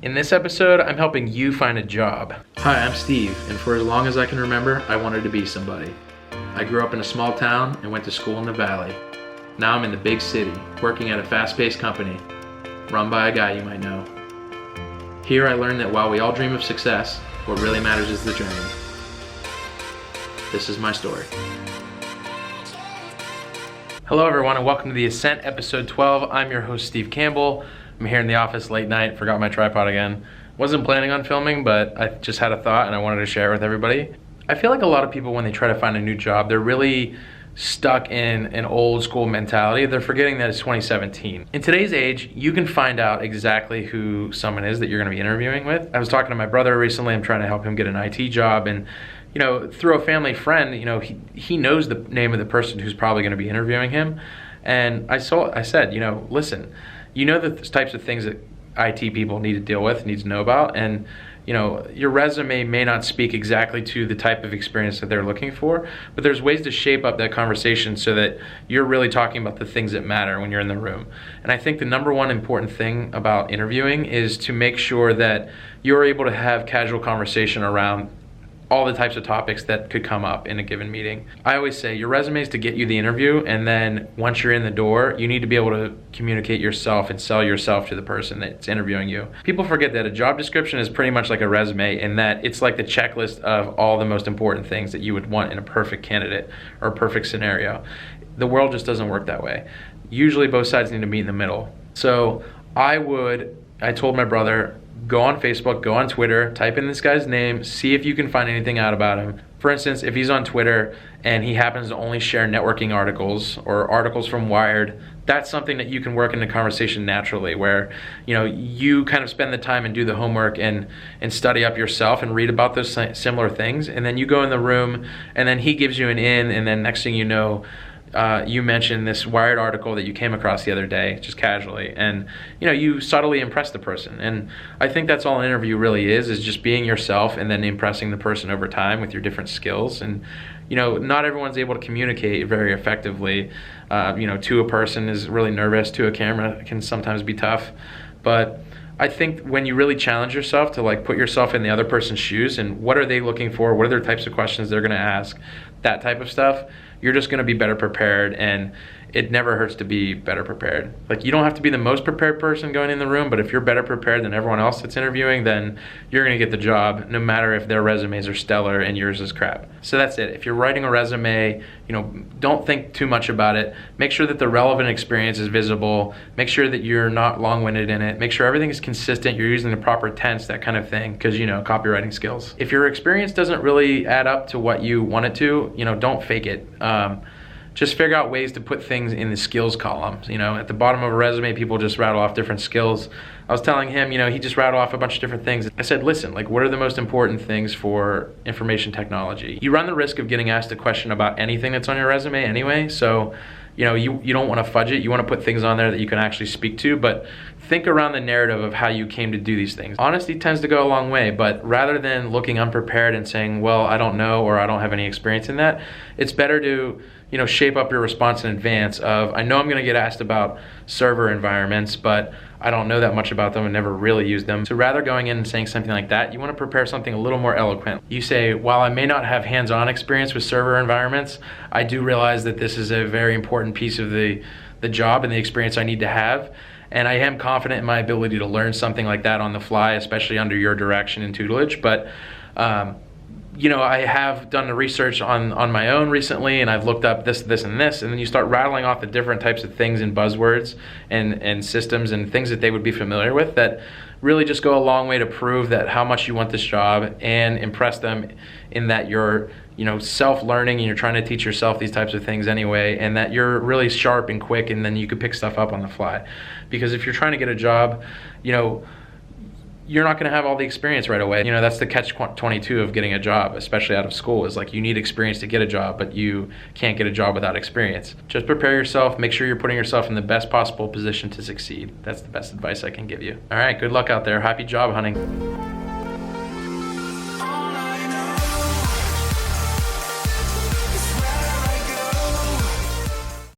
In this episode, I'm helping you find a job. Hi, I'm Steve, and for as long as I can remember, I wanted to be somebody. I grew up in a small town and went to school in the valley. Now I'm in the big city, working at a fast-paced company, run by a guy you might know. Here I learned that while we all dream of success, what really matters is the journey. This is my story. Hello everyone, and welcome to the Ascent episode 12. I'm your host, Steve Campbell. I'm here in the office late night, forgot my tripod again. Wasn't planning on filming, but I just had a thought and I wanted to share it with everybody. I feel like a lot of people, when they try to find a new job, they're really stuck in an old school mentality. They're forgetting that it's 2017. In today's age, you can find out exactly who someone is that you're gonna be interviewing with. I was talking to my brother recently. I'm trying to help him get an IT job, and through a family friend, he knows the name of the person who's probably gonna be interviewing him. And I said, listen, the types of things that IT people need to deal with, need to know about, and your resume may not speak exactly to the type of experience that they're looking for, but there's ways to shape up that conversation so that you're really talking about the things that matter when you're in the room. And I think the number one important thing about interviewing is to make sure that you're able to have casual conversation around all the types of topics that could come up in a given meeting. I always say your resume is to get you the interview, and then once you're in the door, you need to be able to communicate yourself and sell yourself to the person that's interviewing you. People forget that a job description is pretty much like a resume, in that it's like the checklist of all the most important things that you would want in a perfect candidate or a perfect scenario. The world just doesn't work that way. Usually both sides need to meet in the middle. So I told my brother, go on Facebook, go on Twitter, type in this guy's name, see if you can find anything out about him. For instance, if he's on Twitter and he happens to only share networking articles or articles from Wired, that's something that you can work in the conversation naturally, where you kind of spend the time and do the homework and study up yourself and read about those similar things, and then you go in the room and then he gives you an in, and then next thing you know, you mentioned this Wired article that you came across the other day, just casually, and you subtly impress the person. And I think that's all an interview really is just being yourself and then impressing the person over time with your different skills. And not everyone's able to communicate very effectively. To a person is really nervous, to a camera can sometimes be tough, but I think when you really challenge yourself to put yourself in the other person's shoes and what are they looking for, what are their types of questions they're going to ask, that type of stuff, you're just going to be better prepared, and it never hurts to be better prepared. You don't have to be the most prepared person going in the room, but if you're better prepared than everyone else that's interviewing, then you're going to get the job, no matter if their resumes are stellar and yours is crap. So that's it. If you're writing a resume, don't think too much about it. Make sure that the relevant experience is visible. Make sure that you're not long-winded in it. Make sure everything is consistent. You're using the proper tense, that kind of thing, because copywriting skills. If your experience doesn't really add up to what you want it to, don't fake it. Just figure out ways to put things in the skills column. At the bottom of a resume, people just rattle off different skills. I was telling him, he just rattled off a bunch of different things. I said, listen, what are the most important things for information technology? You run the risk of getting asked a question about anything that's on your resume anyway, so you don't want to fudge it. You want to put things on there that you can actually speak to, but think around the narrative of how you came to do these things. Honesty tends to go a long way, but rather than looking unprepared and saying, well, I don't know, or I don't have any experience in that, it's better to shape up your response in advance of, I know I'm going to get asked about server environments, but I don't know that much about them and never really used them. So rather going in and saying something like that, you want to prepare something a little more eloquent. You say, while I may not have hands-on experience with server environments, I do realize that this is a very important piece of the job and the experience I need to have. And I am confident in my ability to learn something like that on the fly, especially under your direction and tutelage. But I have done the research on my own recently, and I've looked up this, and this, and then you start rattling off the different types of things and buzzwords and systems and things that they would be familiar with that really just go a long way to prove that how much you want this job and impress them in that you're self-learning and you're trying to teach yourself these types of things anyway, and that you're really sharp and quick, and then you could pick stuff up on the fly. Because if you're trying to get a job, you're not going to have all the experience right away. That's the catch-22 of getting a job, especially out of school, is you need experience to get a job, but you can't get a job without experience. Just prepare yourself, make sure you're putting yourself in the best possible position to succeed. That's the best advice I can give you. All right, good luck out there. Happy job hunting.